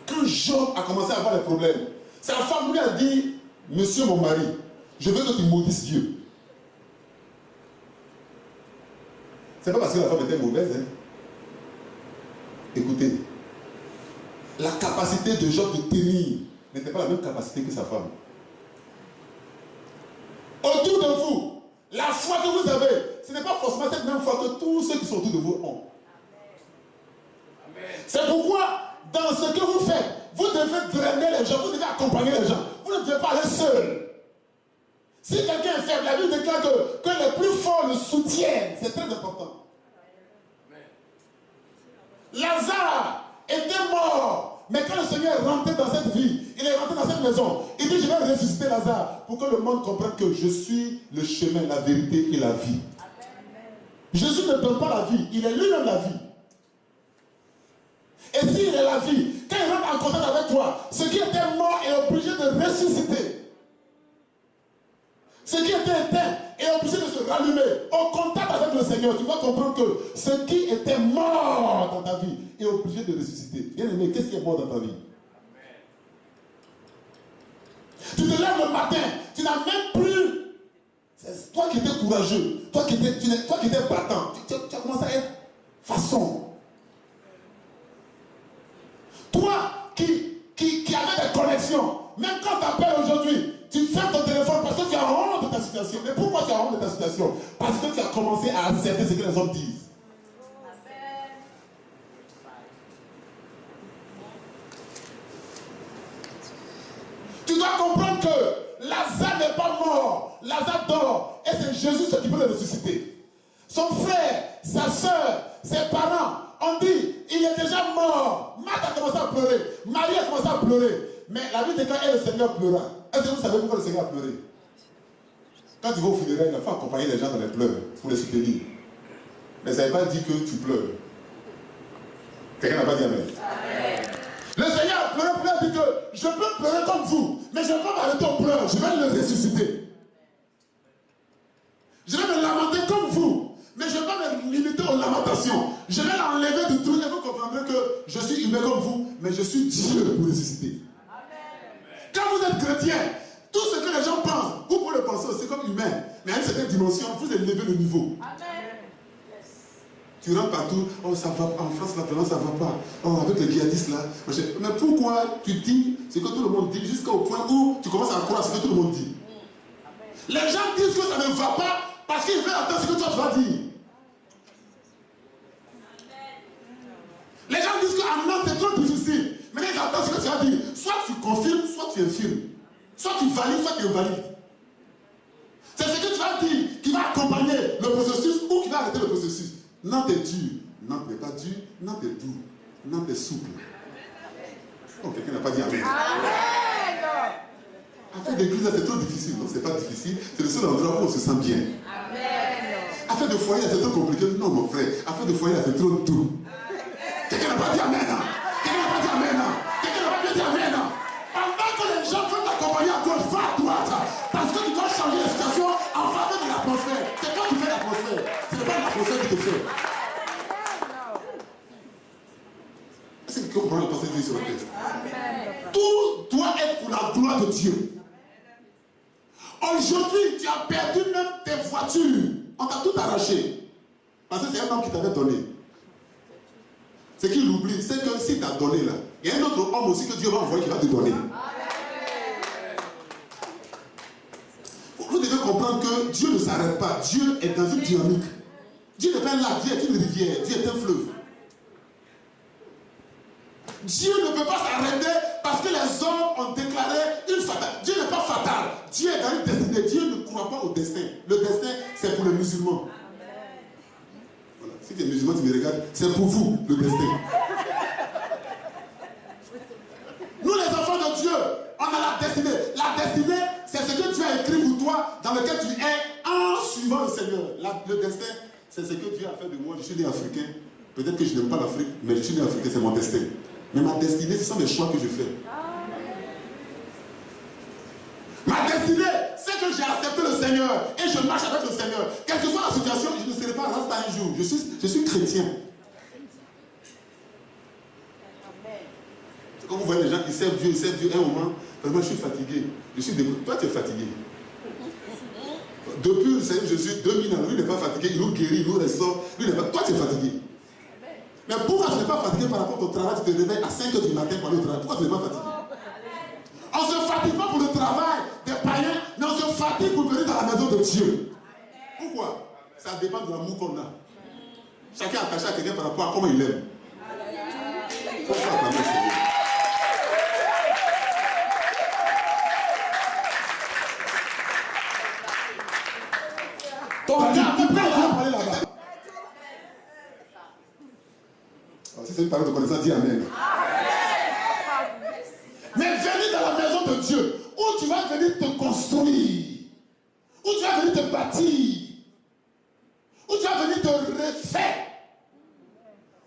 Quand Job a commencé à avoir des problèmes, sa femme lui a dit, monsieur mon mari, je veux que tu maudisses Dieu. C'est pas parce que la femme était mauvaise, hein? Écoutez, la capacité de Job de tenir n'était pas la même capacité que sa femme. Autour de vous, la foi que vous avez, ce n'est pas forcément cette même foi que tous ceux qui sont autour de vous ont. C'est pourquoi, dans ce que vous faites, vous devez drainer les gens, vous devez accompagner les gens. Vous ne devez pas aller seul. Si quelqu'un est faible, la Bible déclare que les plus forts le soutiennent. C'est très important. Lazare était mort, mais quand le Seigneur est rentré dans cette vie, il est rentré dans cette maison, il dit, je vais ressusciter Lazare pour que le monde comprenne que je suis le chemin, la vérité et la vie. Jésus ne donne pas la vie, il est lui-même la vie. Et s'il est la vie, quand il rentre en contact avec toi, ce qui était mort est obligé de ressusciter. Ce qui était éteint est obligé de se rallumer. Au contact avec le Seigneur, tu vas comprendre que ce qui était mort dans ta vie est obligé de ressusciter. Bien aimé, qu'est-ce qui est mort dans ta vie? Tu te lèves le matin, tu n'as même plus. C'est toi qui étais courageux, toi qui étais battant. Tu as commencé à être façon. Toi qui avais des connexions, même quand tu appelles aujourd'hui, tu fermes ton téléphone parce que tu as honte de ta situation. Mais pourquoi tu as honte de ta situation? Parce que tu as commencé à accepter ce que les hommes disent. Tu dois comprendre que Lazare n'est pas mort. Lazare dort. Et c'est Jésus qui peut le ressusciter. Son frère, sa soeur, ses parents ont dit, il est déjà mort. Marthe a commencé à pleurer. Marie a commencé à pleurer. Mais la Bible déclare et le Seigneur pleura. Est-ce que vous savez pourquoi le Seigneur a pleuré? Quand tu vas au funérailles, il faut accompagner les gens dans les pleurs pour les soutenir. Mais ça ne veut pas dire que tu pleures. Quelqu'un n'a pas dit amen. Amen. Le Seigneur a pleuré, il a dit que je peux pleurer comme vous, mais je ne vais pas m'arrêter au pleurs, je vais le ressusciter. Je vais me lamenter comme vous, mais je ne vais pas me limiter aux lamentations. Je vais l'enlever du tout et vous comprendrez que je suis humain comme vous, mais je suis Dieu pour ressusciter. Quand vous êtes chrétien, tout ce que les gens pensent, vous pouvez le penser aussi comme humain, mais à une certaine dimension, vous élevez le niveau. Amen. Tu rentres partout, oh ça va, en France la violence ça va pas, oh avec les djihadistes là. Mais pourquoi tu dis ce que tout le monde dit jusqu'au point où tu commences à croire ce que tout le monde dit? Les gens disent que ça ne va pas parce qu'ils veulent entendre ce que toi tu vas dire. Les gens disent que non, c'est trop difficile. Mais ils attendent ce que tu vas dire. Soit tu confirmes, soit tu infirmes. Soit tu valides, soit tu invalides. C'est ce que tu vas dire qui va accompagner le processus ou qui va arrêter le processus. Non, t'es dur. Non, t'es pas dur. Non, t'es doux. Non, t'es souple. Oh, quelqu'un n'a pas dit amen. Amen. Affaire d'église, c'est trop difficile. Non, c'est pas difficile. C'est le seul endroit où on se sent bien. Amen. Affaire de foyer, c'est trop compliqué. Non, mon frère. Affaire de foyer, c'est trop doux. Quelqu'un n'a pas dit amen. Quelqu'un n'a pas dit amen. Quelqu'un n'a pas dit amen. Pendant que les gens veulent t'accompagner à gauche, va à droite. Parce que tu dois changer la situation en faveur de l'atmosphère. C'est toi qui fais l'atmosphère. Ce n'est pas l'atmosphère qui te fait. Est-ce que quelqu'un comprend le passage sur le texte? Tout doit être pour la gloire de Dieu. Aujourd'hui, tu as perdu même tes voitures. On t'a tout arraché. Parce que c'est un homme qui t'avait donné. Ce qu'il oublie, c'est que si tu as donné là, il y a un autre homme aussi que Dieu va envoyer qui va te donner. Vous devez comprendre que Dieu ne s'arrête pas. Dieu est dans une dynamique. Dieu n'est pas un lac, Dieu est une rivière, Dieu est un fleuve. Dieu ne peut pas s'arrêter parce que les hommes ont déclaré une fatale. Dieu n'est pas fatal. Dieu est dans une destinée. Dieu ne croit pas au destin. Le destin, c'est pour les musulmans. Voilà. Si tu es musulman, tu me regardes, c'est pour vous, le destin. Nous, les enfants de Dieu, on a la destinée. La destinée, c'est ce que Dieu a écrit pour toi, dans lequel tu es en suivant le Seigneur. Le destin, c'est ce que Dieu a fait de moi. Je suis né africain. Peut-être que je n'aime pas l'Afrique, mais je suis né africain, c'est mon destin. Mais ma destinée, ce sont les choix que je fais. Ma destinée, c'est que j'ai accepté le Seigneur et je marche avec le Seigneur. Quelle que soit la situation, je ne serai pas rasta un jour. Je suis chrétien. C'est comme vous voyez les gens qui servent Dieu, un moment. Vraiment, je suis fatigué. Je suis dégoûté. Toi, tu es fatigué. Depuis le Seigneur Jésus, 2000 ans, lui n'est pas fatigué, il nous guérit, il nous ressort. Toi, tu es fatigué. Mais pourquoi tu n'es pas fatigué par rapport au travail? Tu te réveilles à 5 h du matin pour aller au travail. Pourquoi tu n'es pas fatigué? On ne se fatigue pas pour le travail des païens, mais on se fatigue pour venir dans la maison de Dieu. Pourquoi? Ça dépend de l'amour qu'on a. Chacun est attaché à quelqu'un par rapport à comment il aime. Si c'est une parole de connaissance, dis Amen. Mais venir dans la maison de Dieu, où tu vas venir te construire, où tu vas venir te bâtir, où tu vas venir te refaire,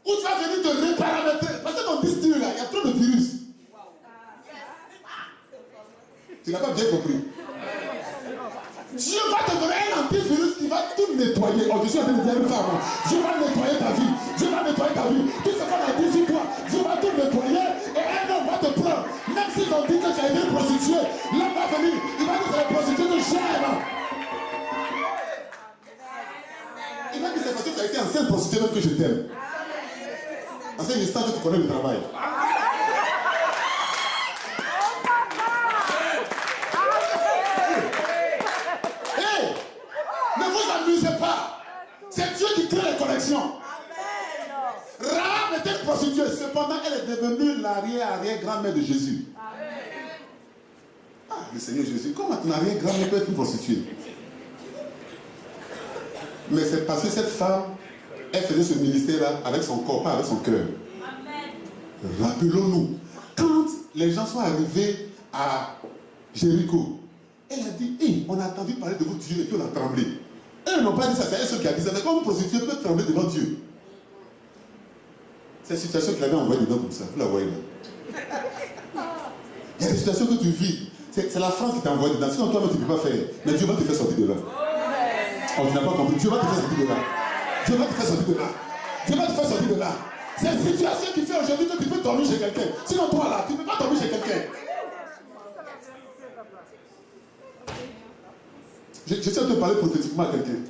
où tu vas venir te reparamétrer. Parce que dans ton disque là, il y a trop de virus. Tu n'as pas bien compris. Dieu va te donner un antivirus qui va tout nettoyer. Oh, je suis en train de dire une femme. Dieu va nettoyer ta vie. Dieu va nettoyer ta vie. Tout ce qu'on a dit sur toi, Dieu va tout nettoyer. Et un homme va te prendre. Même s'ils ont dit que tu as été prostituée, l'homme va venir. Il va dire que c'est la prostituée que j'aime. Il va dire que c'est parce que tu as été ancienne prostituée même que je t'aime. En cet instant que tu connais le travail. Ne vous amusez pas. C'est Dieu qui crée les connexions. Rahab était une prostituée. Cependant, elle est devenue l'arrière-grand-mère de Jésus. Ah, le Seigneur Jésus, comment ton arrière-grand-mère peut être une prostituée? Mais c'est parce que cette femme, elle faisait ce ministère-là avec son corps, pas avec son cœur. Rappelons-nous, quand les gens sont arrivés à Jéricho, elle a dit, hey, on a entendu parler de votre Dieu et puis on a tremblé. Eux n'ont pas dit ça, c'est elle ceux qui a dit ça. Mais comme une prostituée peut trembler devant Dieu. C'est une situation qu'il avait envoyée dedans comme ça. Vous la voyez là. Il y a des situations que tu vis. C'est la France qui t'a envoyé dedans. Sinon toi-même tu ne peux pas faire. Mais Dieu va te faire sortir de là. Oh, tu n'as pas compris. Dieu va te faire sortir de là. Dieu va te faire sortir de là. Dieu va te faire sortir de là. C'est une situation qui fait aujourd'hui que tu peux dormir chez quelqu'un. Sinon toi là, tu ne peux pas dormir chez quelqu'un. Je tiens à te parler prophétiquement à quelqu'un.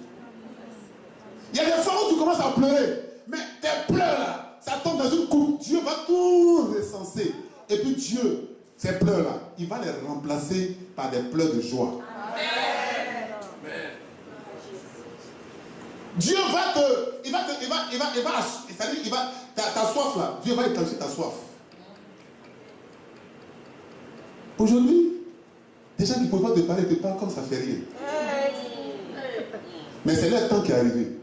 Il y a des fois où tu commences à pleurer, mais tes pleurs là, ça tombe dans une coupe. Dieu va tout recenser. Et puis Dieu, ces pleurs là, il va les remplacer par des pleurs de joie. Amen. Dieu va ta soif là, Dieu va étancher ta soif. Aujourd'hui, des gens qui ne peuvent pas te parler, te parlent comme ça fait rien. Mais c'est leur temps qui est arrivé.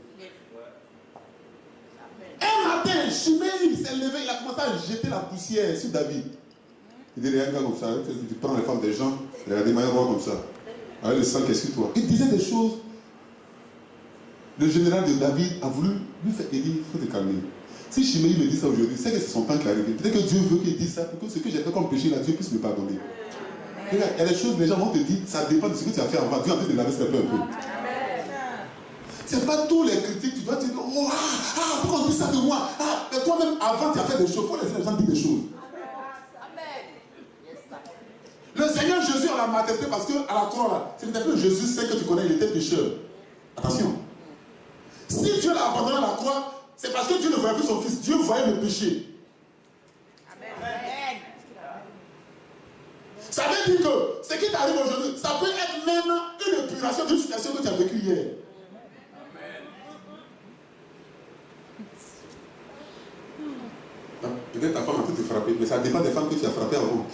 Un matin, Chiméi s'est levé, il a commencé à jeter la poussière sur David. Il dit, regarde comme ça, tu prends les femmes des gens, regardez, maillot roi comme ça. Avec le sang qui est sur toi. Il disait des choses. Le général de David a voulu lui faire, il dit, il faut te calmer. Si Chiméi me dit ça aujourd'hui, c'est que c'est son temps qui est arrivé. Peut-être que Dieu veut qu'il dise ça, pour que ce que j'ai fait comme péché, là, Dieu puisse me pardonner. Regarde, il y a des choses, les gens vont te dire, ça dépend de ce que tu as fait avant. Dieu a envie de laver un peu. C'est pas tous les critiques, tu dois te dire, oh, pourquoi on dit ça de moi? Mais toi-même, avant, tu as fait des choses. Il faut laisser les gens dire des choses. Le Seigneur Jésus l'a maltraité parce qu'à la croix, là, ce n'était plus Jésus, c'est que tu connais, il était pécheur. Attention. Si Dieu l'a abandonné à la croix, c'est parce que Dieu ne voyait plus son fils. Dieu voyait le péché. Amen. Ça veut dire que ce qui t'arrive aujourd'hui, ça peut être même une épuration d'une situation que tu as vécue hier. Peut-être ta femme a pu te frapper, mais ça dépend des femmes que tu as frappées avant.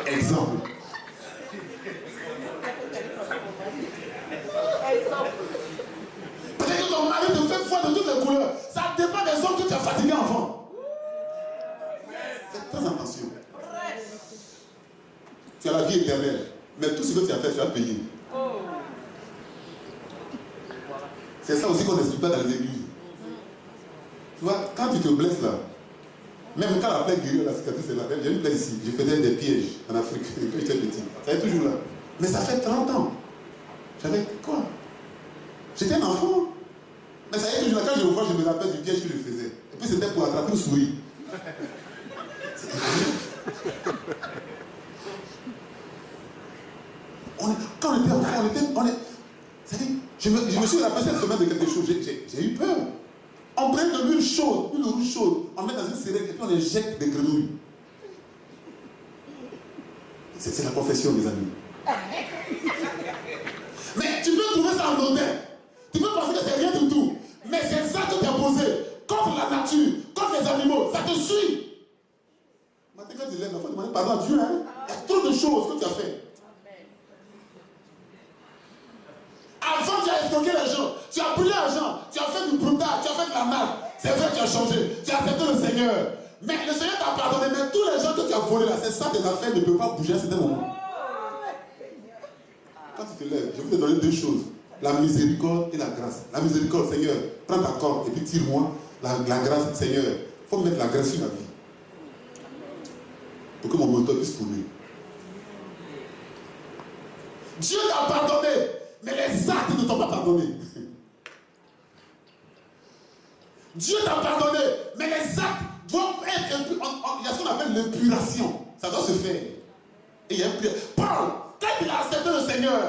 Exemple. Peut-être que ton mari te fait foi de toutes les couleurs. Ça dépend des hommes que tu as fatigués avant. Faites très attention. Tu as la vie éternelle, mais tout ce que tu as fait, tu vas payer. C'est ça aussi qu'on n'explique pas dans les églises. Tu vois, quand tu te blesses là, même quand la plaie guérit, la cicatrice est là, j'ai une plaie ici, je faisais des pièges en Afrique quand j'étais petit. Ça est toujours là. Mais ça fait 30 ans. J'avais quoi? J'étais un enfant. Mais ça y est toujours là. Quand je me vois, je me rappelle du piège que je faisais. Et puis c'était pour attraper une souris. Quand on était enfant, je me suis rappelé cette semaine de quelque chose. J'ai eu peur. On prend de l'huile chaude, une rouge chaude, on met dans une seringue et puis on injecte des grenouilles. C'est la confession, mes amis. Mais tu peux trouver ça en honneur. Tu peux penser que c'est rien du tout. Mais c'est ça que tu as posé contre la nature, contre les animaux. Ça te suit. Maintenant, quand tu lèves, il faut demander pardon à Dieu. Hein? Il y a trop de choses que tu as fait. Avant, tu as escroqué les gens, tu as brûlé les gens, tu as fait du brutal, tu as fait de la mal. C'est vrai, tu as changé, tu as accepté le Seigneur. Mais le Seigneur t'a pardonné, mais tous les gens que tu as volés là, c'est ça, tes affaires ne peuvent pas bouger à certains moments. Quand tu te lèves, je vais te donner deux choses. La miséricorde et la grâce. La miséricorde, Seigneur, prends ta corde et puis tire-moi. La grâce, Seigneur, il faut mettre la grâce sur ma vie. Pour que mon moteur puisse tourner. Dieu t'a pardonné. Mais les actes ne t'ont pas pardonné. Dieu t'a pardonné, mais les actes doivent être... Il y a ce qu'on appelle l'épuration. Ça doit se faire. Et il y a Paul, quand il a accepté le Seigneur,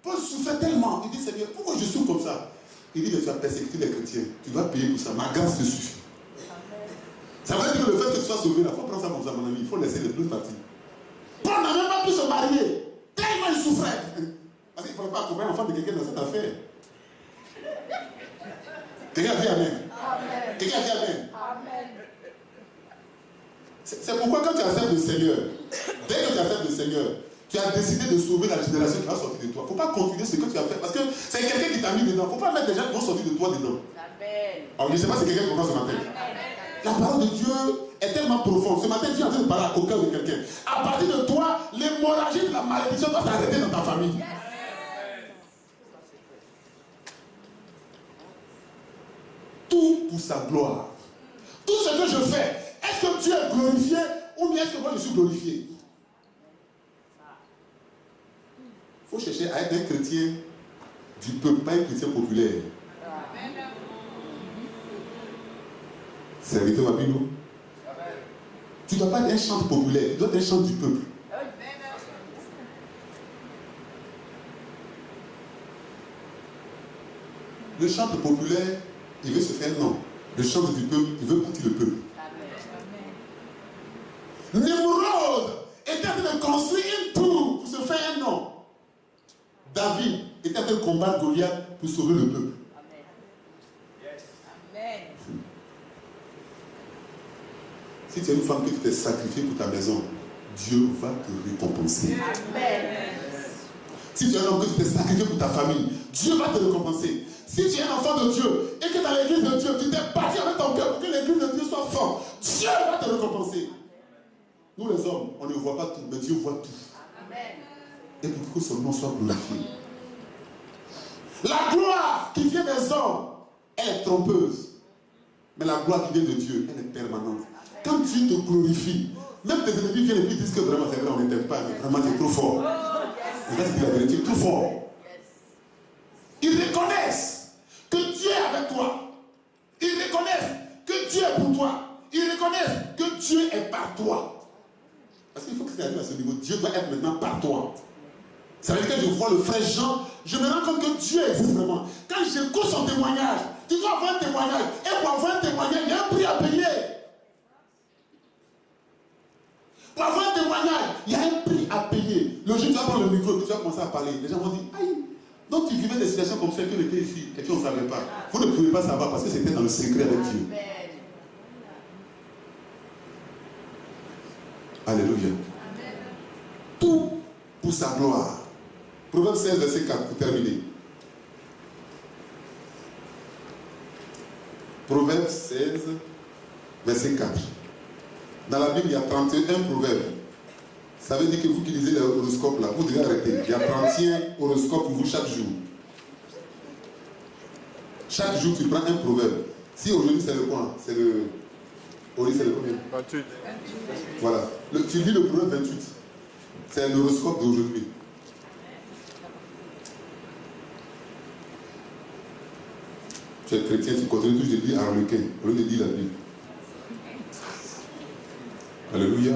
Paul souffrait tellement. Il dit, Seigneur, pourquoi je souffre comme ça? Il dit, tu as persécuté les chrétiens. Tu dois payer pour ça. Ma grâce te suffit. Ça veut dire que le fait que tu sois sauvé, il faut prendre ça comme ça, mon ami. Il faut laisser les deux parties. Paul n'a même pas pu se marier. Tellement il souffrait. Parce qu'il ne fallait pas accompagner l'enfant de quelqu'un dans cette affaire. Quelqu'un a dit Amen. Quelqu'un a dit Amen. C'est pourquoi quand tu acceptes le Seigneur, dès que tu acceptes le Seigneur, tu as décidé de sauver la génération qui va sortir de toi. Il ne faut pas continuer ce que tu as fait. Parce que c'est quelqu'un qui t'a mis dedans. Il ne faut pas mettre des gens qui vont sortir de toi dedans. Alors je ne sais pas si quelqu'un comprend ce matin. La parole de Dieu est tellement profonde. Ce matin, Dieu est en train de parler au cœur de quelqu'un. À partir de toi, l'hémorragie de la malédiction doit s'arrêter dans ta famille. Tout pour sa gloire. Tout ce que je fais, est-ce que Dieu est glorifié ou bien est-ce que moi je suis glorifié? Il faut chercher à être un chrétien du peuple, pas un chrétien populaire. C'est vérité, ma Bible. Tu ne dois pas être un chant populaire, tu dois être un chant du peuple. Le chant populaire, il veut se faire non. Le chant du peuple, il veut partir le peuple. Némrod était en train de construire une tour pour se faire un nom. David était en train de combattre Goliath pour sauver le peuple. Amen. Si tu es une femme que tu t'es sacrifiée pour ta maison, Dieu va te récompenser. Amen. Si tu es un homme que tu t'es sacrifié pour ta famille, Dieu va te récompenser. Si tu es un enfant de Dieu et que dans l'église de Dieu, tu t'es battu avec ton cœur pour que l'église de Dieu soit forte, Dieu va te récompenser. Nous les hommes, on ne voit pas tout, mais Dieu voit tout. Amen. Et pour que son nom soit glorifié. La gloire qui vient des hommes, elle est trompeuse. Mais la gloire qui vient de Dieu, elle est permanente. Quand Dieu te glorifie, même tes ennemis viennent et puis disent que vraiment c'est vrai, on ne t'aime pas, mais vraiment tu es trop fort. Et là, c'est la vérité, tu es trop fort. Ils reconnaissent que Dieu est avec toi. Ils reconnaissent que Dieu est pour toi. Ils reconnaissent que Dieu est par toi. Parce qu'il faut que tu arrives à ce niveau. Dieu doit être maintenant par toi. C'est avec lequel je vois le frère Jean, je me rends compte que Dieu existe vraiment. Quand j'écoute son témoignage, tu dois avoir un témoignage. Et pour avoir un témoignage, il y a un prix à payer. Pour avoir un témoignage, il y a un prix à payer. Le jour où tu vas prendre le micro, tu vas commencer à parler. Les gens vont dire, aïe, donc tu vivais des situations comme celle que était ici et qu'on ne savait pas. Vous ne pouvez pas savoir parce que c'était dans le secret avec Dieu. Alléluia. Tout pour sa gloire. Proverbe 16, verset 4, pour terminer. Proverbe 16, verset 4. Dans la Bible, il y a 31 proverbes. Ça veut dire que vous qui lisez l'horoscope là, vous devez arrêter. Il y a 31 horoscopes pour vous chaque jour. Chaque jour, tu prends un proverbe. Si aujourd'hui c'est le quoi? C'est le... Aujourd'hui c'est le combien? 28. Voilà. Tu lis le proverbe 28. C'est l'horoscope d'aujourd'hui. Tu es chrétien, tu continues toujours de lire Arlequin, au lieu de lire la Bible. Alléluia.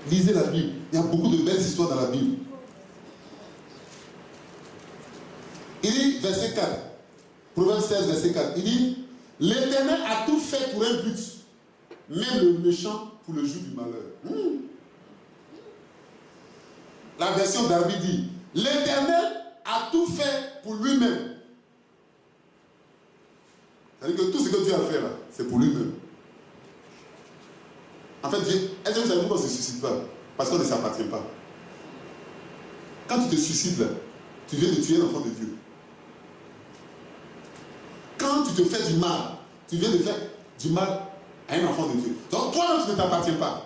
Lisez la Bible. Il y a beaucoup de belles histoires dans la Bible. Il dit, verset 4, Proverbe 16, verset 4, il dit, l'Éternel a tout fait pour un but, même le méchant pour le jour du malheur. La version d'Arby dit, l'Éternel a tout fait pour lui-même. C'est-à-dire que tout ce que Dieu a fait là, c'est pour lui-même. En fait, est-ce que vous savez pourquoi on ne se suicide pas? Parce qu'on ne s'appartient pas. Quand tu te suicides là, tu viens de tuer l'enfant de Dieu. Quand tu te fais du mal, tu viens de faire du mal à un enfant de Dieu. Donc toi-même, tu ne t'appartiens pas.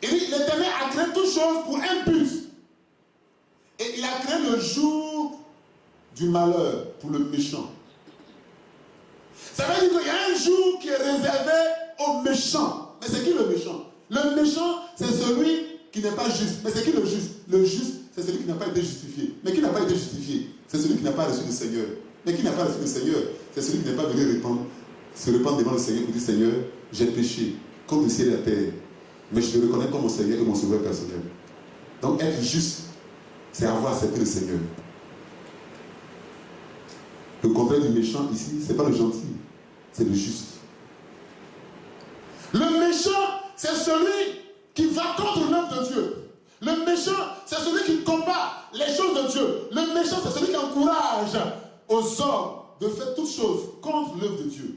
Et l'Éternel a créé toutes choses pour un but. Et il a créé le jour du malheur pour le méchant. Ça veut dire qu'il y a un jour qui est réservé aux méchants. Mais c'est qui le méchant? Le méchant, c'est celui qui n'est pas juste. Mais c'est qui le juste? Le juste, c'est celui qui n'a pas été justifié. Mais qui n'a pas été justifié? C'est celui qui n'a pas reçu le Seigneur. Mais qui n'a pas reçu le Seigneur? C'est celui qui n'est pas venu se répandre devant le Seigneur pour dire, Seigneur, j'ai péché, comme le ciel et la terre. Mais je te reconnais comme mon Seigneur et mon sauveur personnel. Donc être juste, c'est avoir accepté le Seigneur. Le contraire du méchant ici, ce n'est pas le gentil, c'est le juste. Le méchant, c'est celui qui va contre l'œuvre de Dieu. Le méchant, c'est celui qui combat les choses de Dieu. Le méchant, c'est celui qui encourage aux hommes de faire toutes choses contre l'œuvre de Dieu.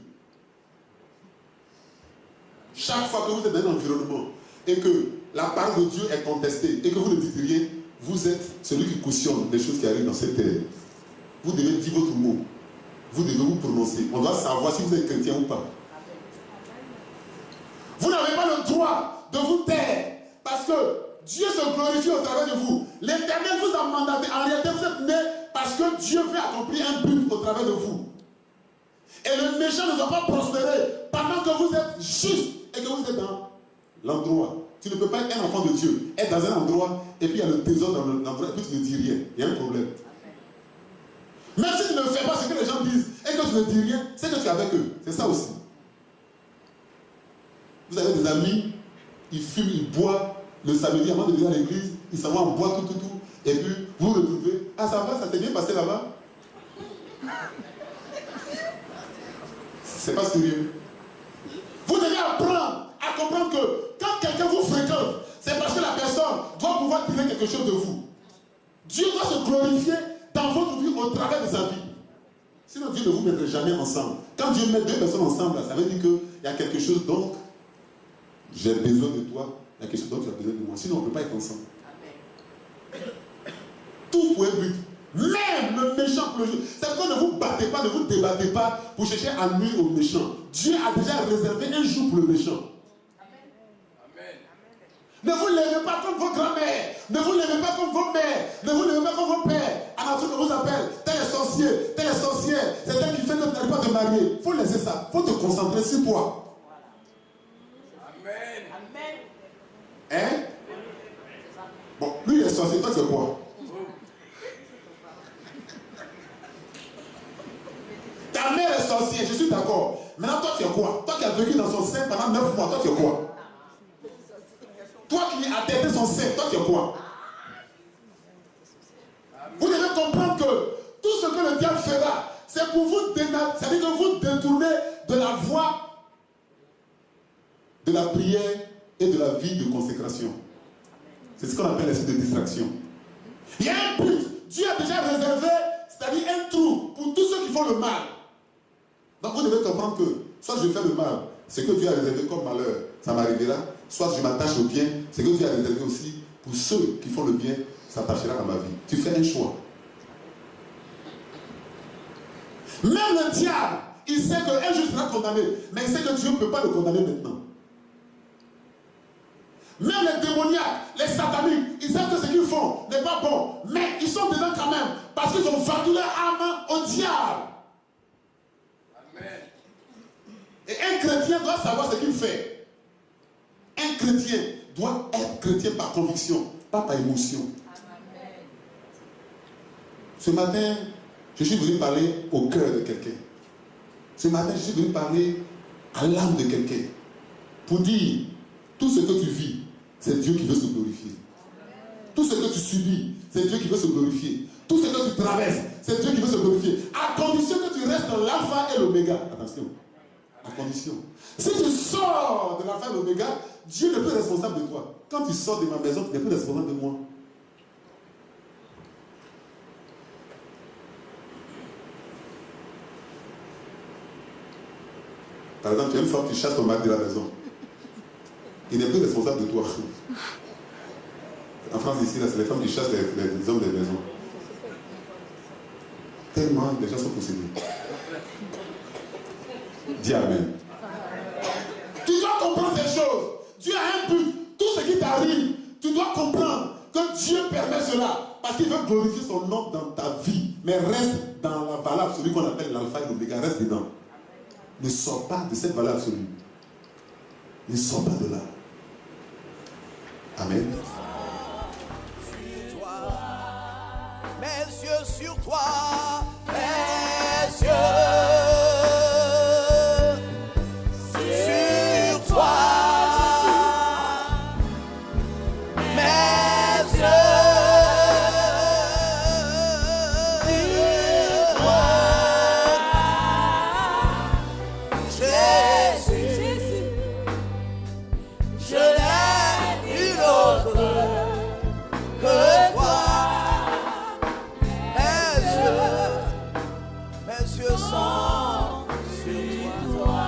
Chaque fois que vous êtes dans un environnement et que la parole de Dieu est contestée et que vous ne dites rien, vous êtes celui qui cautionne les choses qui arrivent dans cette terre. Vous devez dire votre mot. Vous devez vous prononcer. On doit savoir si vous êtes chrétien ou pas. Vous n'avez pas le droit de vous taire parce que Dieu se glorifie au travers de vous. L'Éternel vous a mandaté. En réalité, vous êtes nés parce que Dieu veut accomplir un but au travers de vous. Et le méchant ne doit pas prospérer pendant que vous êtes juste et que vous êtes dans l'endroit. Tu ne peux pas être un enfant de Dieu, être dans un endroit et puis il y a le trésor dans l'endroit et puis tu ne dis rien. Il y a un problème. Même si tu ne fais pas ce que les gens disent et que tu ne dis rien, c'est que tu es avec eux. C'est ça aussi. Vous avez des amis, ils fument, ils boivent. Le samedi, avant de venir à l'église, ils s'en vont en boire tout. Et puis, vous vous retrouvez. Ah, ça va, ça s'est bien passé là-bas? C'est pas sérieux. Vous devez apprendre à comprendre que quand quelqu'un vous fréquente, c'est parce que la personne doit pouvoir tirer quelque chose de vous. Dieu doit se glorifier dans votre vie au travers de sa vie. Sinon, Dieu ne vous mettrait jamais ensemble. Quand Dieu met deux personnes ensemble, ça veut dire qu'il y a quelque chose, donc, j'ai besoin de toi, il y a quelque chose dont tu as besoin de moi. Sinon, on ne peut pas être ensemble. Tout pour un but. Même le méchant pour le jeu. C'est pourquoi ne vous battez pas, ne vous débattez pas pour chercher à nuire au méchant. Dieu a déjà réservé un jour pour le méchant. Amen. Ne vous levez pas comme vos grands-mères. Ne vous levez pas comme vos mères. Ne vous levez pas comme vos pères. En Afrique, on vous appelle tel est sorcier, tel est sorcière. C'est tel qui fait que tu n'arrives pas à te marier. Il faut laisser ça. Il faut te concentrer sur toi. Amen. Hein? Bon, lui il est sorcier, toi c'est quoi? Ta mère est sorcière, je suis d'accord. Maintenant, toi, tu es quoi? Toi qui as vécu dans son sein pendant 9 mois, toi, tu es quoi? Toi qui as têté son sein, toi, tu es quoi? Vous devez comprendre que tout ce que le diable fera, c'est pour vous dénaturer, c'est-à-dire que vous détournez de la voie de la prière et de la vie de consécration. C'est ce qu'on appelle l'esprit de distraction. Il y a un but. Dieu a déjà réservé, c'est-à-dire un trou pour tous ceux qui font le mal. Donc vous devez comprendre que soit je fais le mal, ce que Dieu a réservé comme malheur, ça m'arrivera. Soit je m'attache au bien, ce que Dieu a réservé aussi pour ceux qui font le bien, ça s'attachera à ma vie. Tu fais un choix. Même le diable, il sait qu'un jour sera condamné, mais il sait que Dieu ne peut pas le condamner maintenant. Même les démoniaques, les sataniques, ils savent que ce qu'ils font n'est pas bon, mais ils sont dedans quand même, parce qu'ils ont vendu leur âme au diable. Amen. Et un chrétien doit savoir ce qu'il fait. Un chrétien doit être chrétien par conviction, pas par émotion. Amen. Ce matin, je suis venu parler au cœur de quelqu'un. Ce matin, je suis venu parler à l'âme de quelqu'un. Pour dire, tout ce que tu vis, c'est Dieu qui veut se glorifier. Tout ce que tu subis, c'est Dieu qui veut se glorifier. Tout ce que tu traverses, c'est Dieu qui veut se glorifier. À condition que tu restes dans l'alpha et l'oméga. Attention. À condition. Si tu sors de l'alpha et l'oméga, Dieu n'est plus responsable de toi. Quand tu sors de ma maison, tu n'es plus responsable de moi. Par exemple, une fois que tu chasses ton mari de la maison, il n'est plus responsable de toi. En France, ici, là, c'est les femmes qui chassent les hommes des maisons. Tellement les gens sont possédés. Dis Amen. Tu dois comprendre ces choses. Dieu a un but. Tout ce qui t'arrive, tu dois comprendre que Dieu permet cela. Parce qu'il veut glorifier son nom dans ta vie. Mais reste dans la valeur absolue qu'on appelle l'alpha et l'oméga. Reste dedans. Ne sors pas de cette valeur absolue. Ne sors pas de là. Amen. Sur toi, mes yeux sur toi, mes yeux sur toi, mes yeux sur toi, Jésus, je n'ai nul autre que toi. Mes yeux sont sur toi.